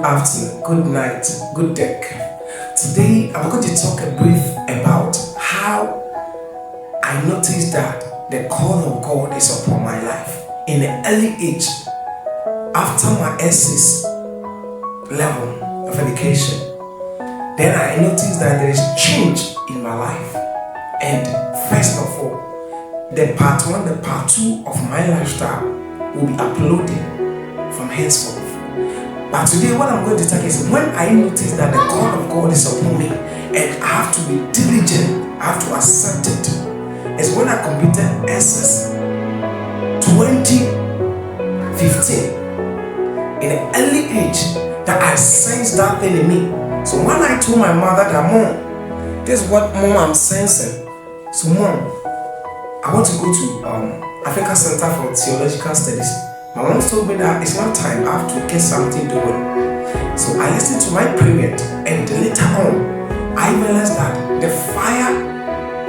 afternoon, good night, good day. Today I'm going to talk a brief about how I noticed that the call of God is upon my life in an early age after my SS level of education. Then I noticed that there is change in my life. And first of all, the part 1, the part 2 of my lifestyle will be uploaded from henceforth. But today what I'm going to talk is when I notice that the call of God is upon me and I have to be diligent, I have to accept it, is when I completed SS 2015 in an early age that I sensed that thing in me. So when I told my mother that, Mom, this is what Mom I'm sensing. So Mom, I want to go to Africa Center for Theological Studies. My mom told me that it's not time, I have to get something doing. So I listened to my parent, and later on, I realized that the fire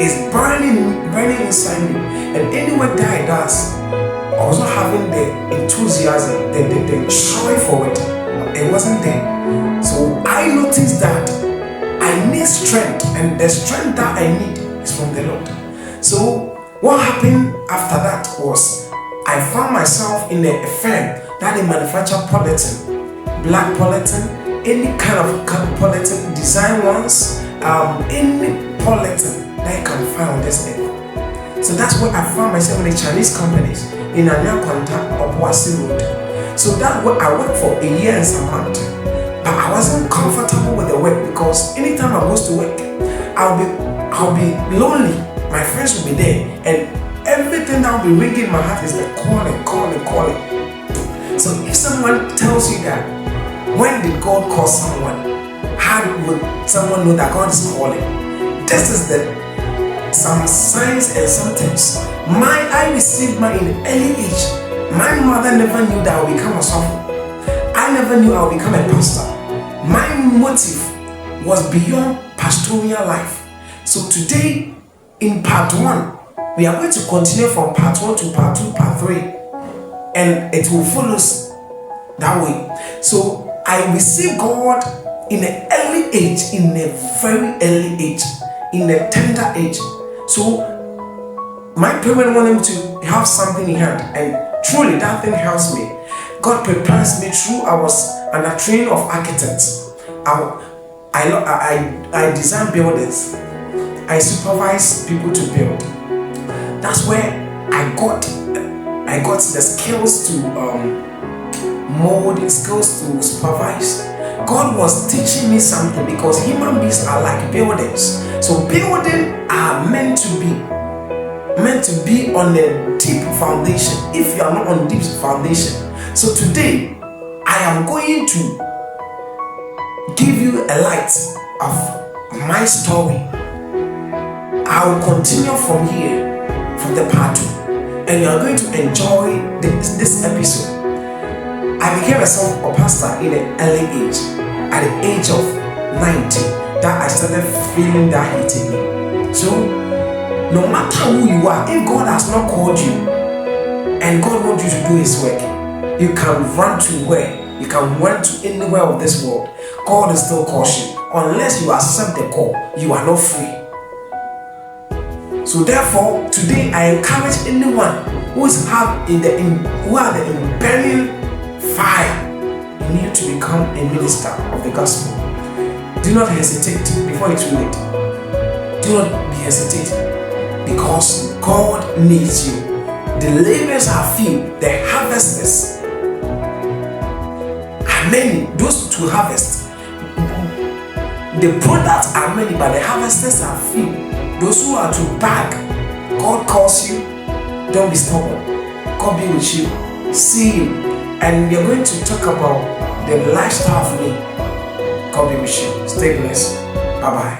is burning inside me. And any work that I does, I was not having the enthusiasm, the joy for it. It wasn't there. So I noticed that I need strength, and the strength that I need is from the Lord. So what happened after that was I found myself in a firm that they manufacture polythene, black polythene, any kind of polythene, design ones, any polythene that you can find on this earth. So that's where I found myself in the Chinese companies in Anyakwanta, Obuasi Road. So that's where I worked for a year and some months. But I wasn't comfortable with the work because anytime I was to work, I'll be lonely. My friends will be there, and everything that will be ringing in my heart is like calling. So if someone tells you that, when did God call someone? How would someone know that God is calling? This is some signs and symptoms. I received mine in an early age. My mother never knew that I would become a sophomore. I never knew I would become a pastor. My motive was beyond pastoral life. So today, in part 1, we are going to continue from part 1 to part 2, part 3, and it will follow us that way. So I received God in an early age, in a very early age, in a tender age. So my parents wanted me to have something in hand, and truly that thing helps me. God prepares me through. I was under training of architects. I design buildings. I supervise people to build. That's where I got the skills to mold, skills to supervise. God was teaching me something because human beings are like buildings. So buildings are meant to be on a deep foundation. If you are not on deep foundation, so today I am going to give you a light of my story. I will continue from here, from the part 2, and you are going to enjoy this episode. I became a pastor in an early age, at the age of 19, that I started feeling that hitting me. So no matter who you are, if God has not called you and God wants you to do His work, you can run to where, you can run to anywhere of this world. God is still calling you. Unless you accept the call, you are not free. So therefore, today I encourage anyone who are the burning fire in you to become a minister of the gospel. Do not hesitate before it's too late. Do not be hesitate, because God needs you. The laborers are few, the harvesters are many. Those to harvest, the products are many, but the harvesters are few. Those who are to bag, God calls you. Don't be stubborn. God be with you. See you. And we are going to talk about the lifestyle of me. God be with you. Stay blessed. Bye-bye.